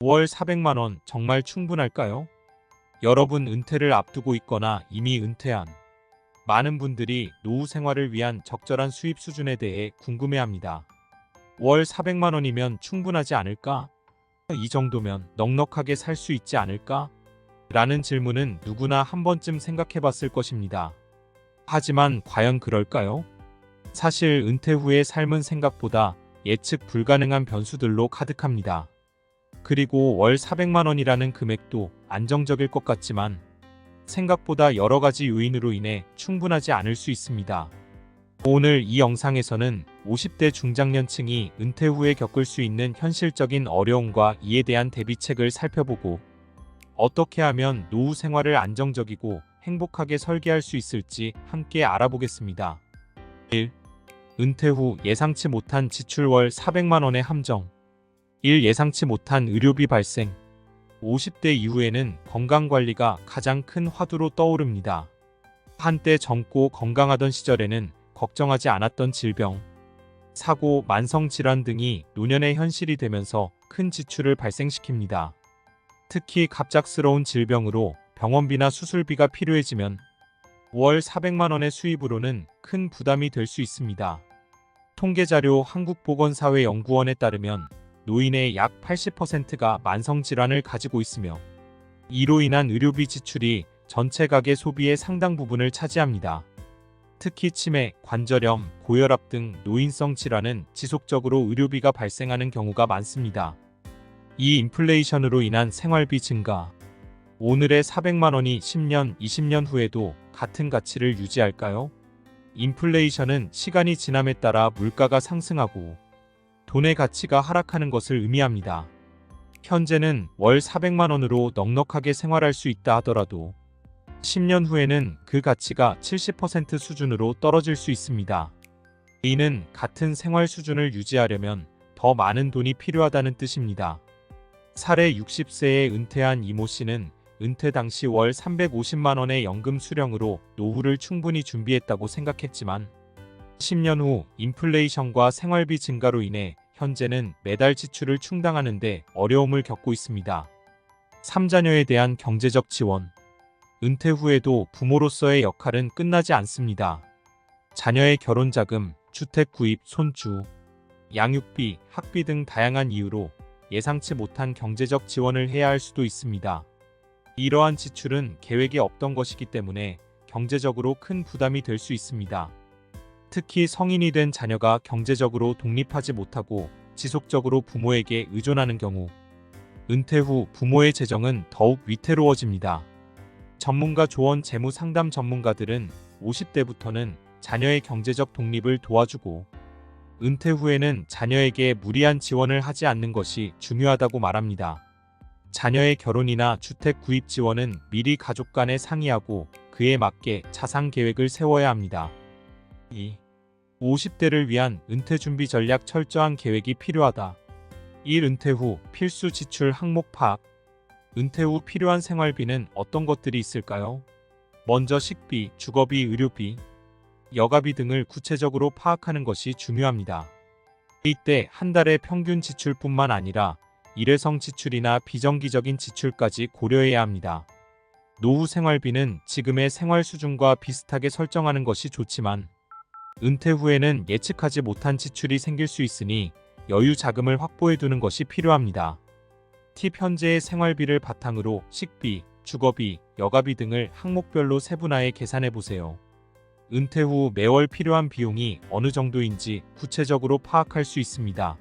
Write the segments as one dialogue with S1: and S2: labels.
S1: 월 400만 원 정말 충분할까요? 여러분 은퇴를 앞두고 있거나 이미 은퇴한 많은 분들이 노후 생활을 위한 적절한 수입 수준에 대해 궁금해합니다. 월 400만 원이면 충분하지 않을까? 이 정도면 넉넉하게 살 수 있지 않을까? 라는 질문은 누구나 한 번쯤 생각해 봤을 것입니다. 하지만 과연 그럴까요? 사실 은퇴 후의 삶은 생각보다 예측 불가능한 변수들로 가득합니다. 그리고 월 400만 원이라는 금액도 안정적일 것 같지만 생각보다 여러 가지 요인으로 인해 충분하지 않을 수 있습니다. 오늘 이 영상에서는 50대 중장년층이 은퇴 후에 겪을 수 있는 현실적인 어려움과 이에 대한 대비책을 살펴보고 어떻게 하면 노후 생활을 안정적이고 행복하게 설계할 수 있을지 함께 알아보겠습니다. 1. 은퇴 후 예상치 못한 지출 월 400만 원의 함정. 1. 예상치 못한 의료비 발생. 50대 이후에는 건강관리가 가장 큰 화두로 떠오릅니다. 한때 젊고 건강하던 시절에는 걱정하지 않았던 질병, 사고, 만성질환 등이 노년의 현실이 되면서 큰 지출을 발생시킵니다. 특히 갑작스러운 질병으로 병원비나 수술비가 필요해지면 월 400만 원의 수입으로는 큰 부담이 될 수 있습니다. 통계자료 한국보건사회연구원에 따르면 노인의 약 80%가 만성질환을 가지고 있으며 이로 인한 의료비 지출이 전체 가계 소비의 상당 부분을 차지합니다. 특히 치매, 관절염, 고혈압 등 노인성 질환은 지속적으로 의료비가 발생하는 경우가 많습니다. 이 인플레이션으로 인한 생활비 증가. 오늘의 400만 원이 10년, 20년 후에도 같은 가치를 유지할까요? 인플레이션은 시간이 지남에 따라 물가가 상승하고 돈의 가치가 하락하는 것을 의미합니다. 현재는 월 400만 원으로 넉넉하게 생활할 수 있다 하더라도 10년 후에는 그 가치가 70% 수준으로 떨어질 수 있습니다. 이는 같은 생활 수준을 유지하려면 더 많은 돈이 필요하다는 뜻입니다. 사례 60세에 은퇴한 이모 씨는 은퇴 당시 월 350만 원의 연금 수령으로 노후를 충분히 준비했다고 생각했지만 10년 후 인플레이션과 생활비 증가로 인해 현재는 매달 지출을 충당하는 데 어려움을 겪고 있습니다. 3자녀에 대한 경제적 지원. 은퇴 후에도 부모로서의 역할은 끝나지 않습니다. 자녀의 결혼자금, 주택 구입, 손주, 양육비, 학비 등 다양한 이유로 예상치 못한 경제적 지원을 해야 할 수도 있습니다. 이러한 지출은 계획에 없던 것이기 때문에 경제적으로 큰 부담이 될 수 있습니다. 특히 성인이 된 자녀가 경제적으로 독립하지 못하고 지속적으로 부모에게 의존하는 경우 은퇴 후 부모의 재정은 더욱 위태로워집니다. 전문가 조언 재무 상담 전문가들은 50대부터는 자녀의 경제적 독립을 도와주고 은퇴 후에는 자녀에게 무리한 지원을 하지 않는 것이 중요하다고 말합니다. 자녀의 결혼이나 주택 구입 지원은 미리 가족 간에 상의하고 그에 맞게 자산 계획을 세워야 합니다. 2. 50대를 위한 은퇴 준비 전략 철저한 계획이 필요하다. 1. 은퇴 후 필수 지출 항목 파악. 은퇴 후 필요한 생활비는 어떤 것들이 있을까요? 먼저 식비, 주거비, 의료비, 여가비 등을 구체적으로 파악하는 것이 중요합니다. 이때 한 달의 평균 지출뿐만 아니라 일회성 지출이나 비정기적인 지출까지 고려해야 합니다. 노후 생활비는 지금의 생활 수준과 비슷하게 설정하는 것이 좋지만 은퇴 후에는 예측하지 못한 지출이 생길 수 있으니 여유 자금을 확보해 두는 것이 필요합니다. 팁. 현재의 생활비를 바탕으로 식비, 주거비, 여가비 등을 항목별로 세분화해 계산해 보세요. 은퇴 후 매월 필요한 비용이 어느 정도인지 구체적으로 파악할 수 있습니다.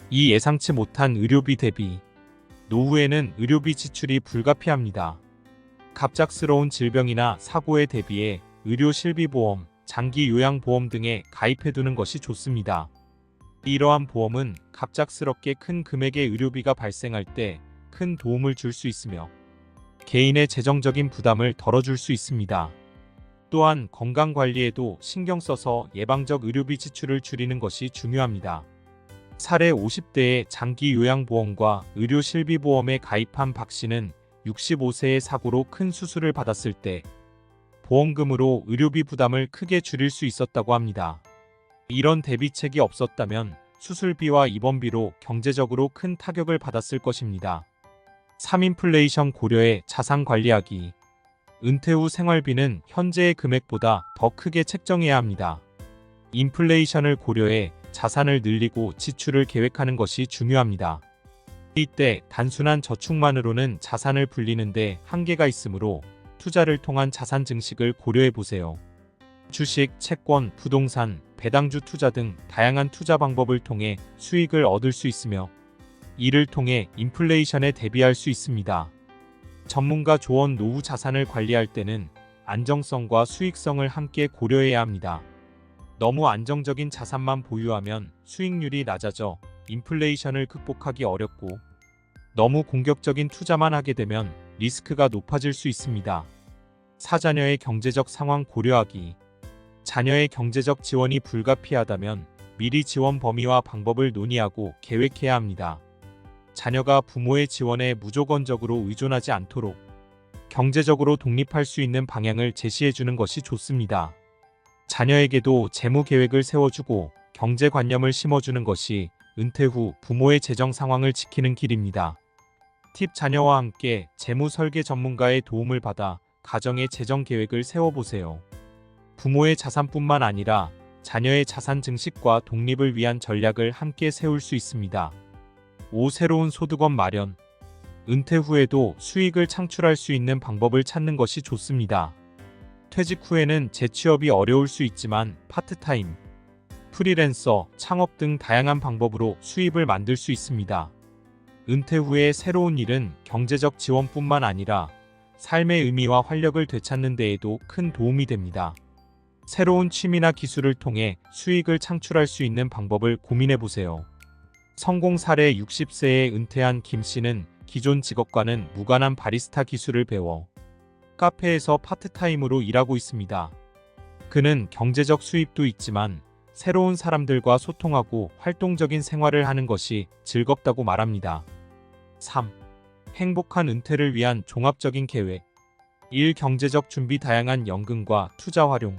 S1: 이 예상치 못한 의료비 대비. 노후에는 의료비 지출이 불가피합니다. 갑작스러운 질병이나 사고에 대비해 의료 실비보험, 장기 요양보험 등에 가입해두는 것이 좋습니다. 이러한 보험은 갑작스럽게 큰 금액의 의료비가 발생할 때 큰 도움을 줄 수 있으며 개인의 재정적인 부담을 덜어줄 수 있습니다. 또한 건강관리에도 신경 써서 예방적 의료비 지출을 줄이는 것이 중요합니다. 사례 50대의 장기 요양보험과 의료 실비보험에 가입한 박 씨는 65세의 사고로 큰 수술을 받았을 때 보험금으로 의료비 부담을 크게 줄일 수 있었다고 합니다. 이런 대비책이 없었다면 수술비와 입원비로 경제적으로 큰 타격을 받았을 것입니다. 3인플레이션 고려해 자산 관리하기. 은퇴 후 생활비는 현재의 금액보다 더 크게 책정해야 합니다. 인플레이션을 고려해 자산을 늘리고 지출을 계획하는 것이 중요합니다. 이때 단순한 저축만으로는 자산을 불리는데 한계가 있으므로 투자를 통한 자산 증식을 고려해 보세요. 주식, 채권, 부동산, 배당주 투자 등 다양한 투자 방법을 통해 수익을 얻을 수 있으며 이를 통해 인플레이션에 대비할 수 있습니다. 전문가 조언 노후 자산을 관리할 때는 안정성과 수익성을 함께 고려해야 합니다. 너무 안정적인 자산만 보유하면 수익률이 낮아져 인플레이션을 극복하기 어렵고 너무 공격적인 투자만 하게 되면 리스크가 높아질 수 있습니다. 4자녀의 경제적 상황 고려하기. 자녀의 경제적 지원이 불가피하다면 미리 지원 범위와 방법을 논의하고 계획해야 합니다. 자녀가 부모의 지원에 무조건적으로 의존하지 않도록 경제적으로 독립할 수 있는 방향을 제시해주는 것이 좋습니다. 자녀에게도 재무 계획을 세워주고 경제관념을 심어주는 것이 은퇴 후 부모의 재정 상황을 지키는 길입니다. 팁: 자녀와 함께 재무 설계 전문가의 도움을 받아 가정의 재정 계획을 세워보세요. 부모의 자산뿐만 아니라 자녀의 자산 증식과 독립을 위한 전략을 함께 세울 수 있습니다. 5. 새로운 소득원 마련. 은퇴 후에도 수익을 창출할 수 있는 방법을 찾는 것이 좋습니다. 퇴직 후에는 재취업이 어려울 수 있지만 파트타임, 프리랜서, 창업 등 다양한 방법으로 수입을 만들 수 있습니다. 은퇴 후의 새로운 일은 경제적 지원뿐만 아니라 삶의 의미와 활력을 되찾는 데에도 큰 도움이 됩니다. 새로운 취미나 기술을 통해 수익을 창출할 수 있는 방법을 고민해 보세요. 성공 사례. 60세에 은퇴한 김 씨는 기존 직업과는 무관한 바리스타 기술을 배워 카페에서 파트타임으로 일하고 있습니다. 그는 경제적 수입도 있지만 새로운 사람들과 소통하고 활동적인 생활을 하는 것이 즐겁다고 말합니다. 3. 행복한 은퇴를 위한 종합적인 계획. 1. 경제적 준비. 다양한 연금과 투자 활용.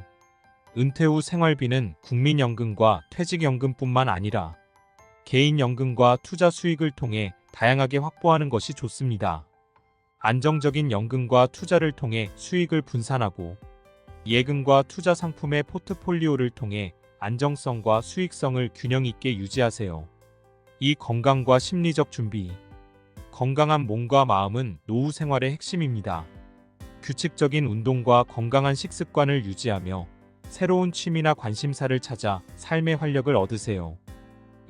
S1: 은퇴 후 생활비는 국민연금과 퇴직연금뿐만 아니라 개인연금과 투자 수익을 통해 다양하게 확보하는 것이 좋습니다. 안정적인 연금과 투자를 통해 수익을 분산하고 예금과 투자 상품의 포트폴리오를 통해 안정성과 수익성을 균형 있게 유지하세요. 2. 건강과 심리적 준비. 건강한 몸과 마음은 노후 생활의 핵심입니다. 규칙적인 운동과 건강한 식습관을 유지하며 새로운 취미나 관심사를 찾아 삶의 활력을 얻으세요.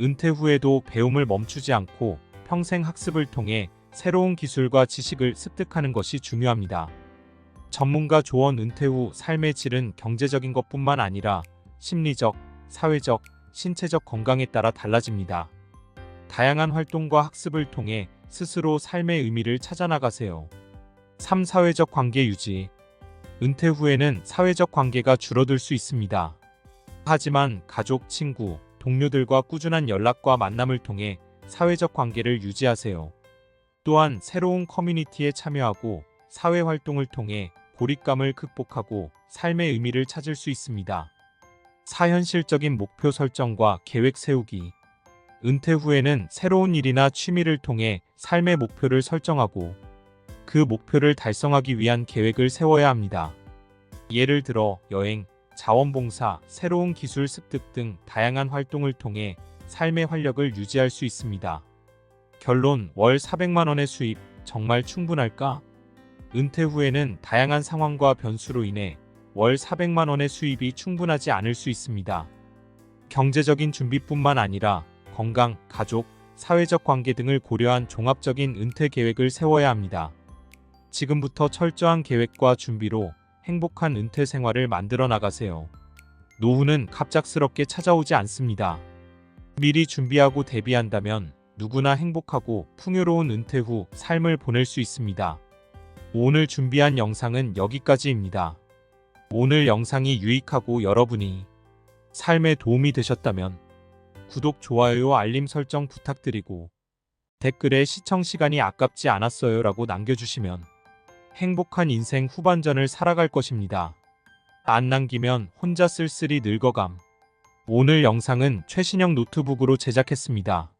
S1: 은퇴 후에도 배움을 멈추지 않고 평생 학습을 통해 새로운 기술과 지식을 습득하는 것이 중요합니다. 전문가 조언. 은퇴 후 삶의 질은 경제적인 것뿐만 아니라 심리적, 사회적, 신체적 건강에 따라 달라집니다. 다양한 활동과 학습을 통해 스스로 삶의 의미를 찾아나가세요. 3. 사회적 관계 유지. 은퇴 후에는 사회적 관계가 줄어들 수 있습니다. 하지만 가족, 친구, 동료들과 꾸준한 연락과 만남을 통해 사회적 관계를 유지하세요. 또한 새로운 커뮤니티에 참여하고 사회활동을 통해 고립감을 극복하고 삶의 의미를 찾을 수 있습니다. 4. 현실적인 목표 설정과 계획 세우기. 은퇴 후에는 새로운 일이나 취미를 통해 삶의 목표를 설정하고 그 목표를 달성하기 위한 계획을 세워야 합니다. 예를 들어 여행, 자원봉사, 새로운 기술 습득 등 다양한 활동을 통해 삶의 활력을 유지할 수 있습니다. 결론. 월 400만 원의 수입 정말 충분할까? 은퇴 후에는 다양한 상황과 변수로 인해 월 400만 원의 수입이 충분하지 않을 수 있습니다. 경제적인 준비뿐만 아니라 건강, 가족, 사회적 관계 등을 고려한 종합적인 은퇴 계획을 세워야 합니다. 지금부터 철저한 계획과 준비로 행복한 은퇴 생활을 만들어 나가세요. 노후는 갑작스럽게 찾아오지 않습니다. 미리 준비하고 대비한다면 누구나 행복하고 풍요로운 은퇴 후 삶을 보낼 수 있습니다. 오늘 준비한 영상은 여기까지입니다. 오늘 영상이 유익하고 여러분이 삶에 도움이 되셨다면 구독, 좋아요, 알림 설정 부탁드리고 댓글에 시청 시간이 아깝지 않았어요 라고 남겨주시면 행복한 인생 후반전을 살아갈 것입니다. 안 남기면 혼자 쓸쓸히 늙어감. 오늘 영상은 최신형 노트북으로 제작했습니다.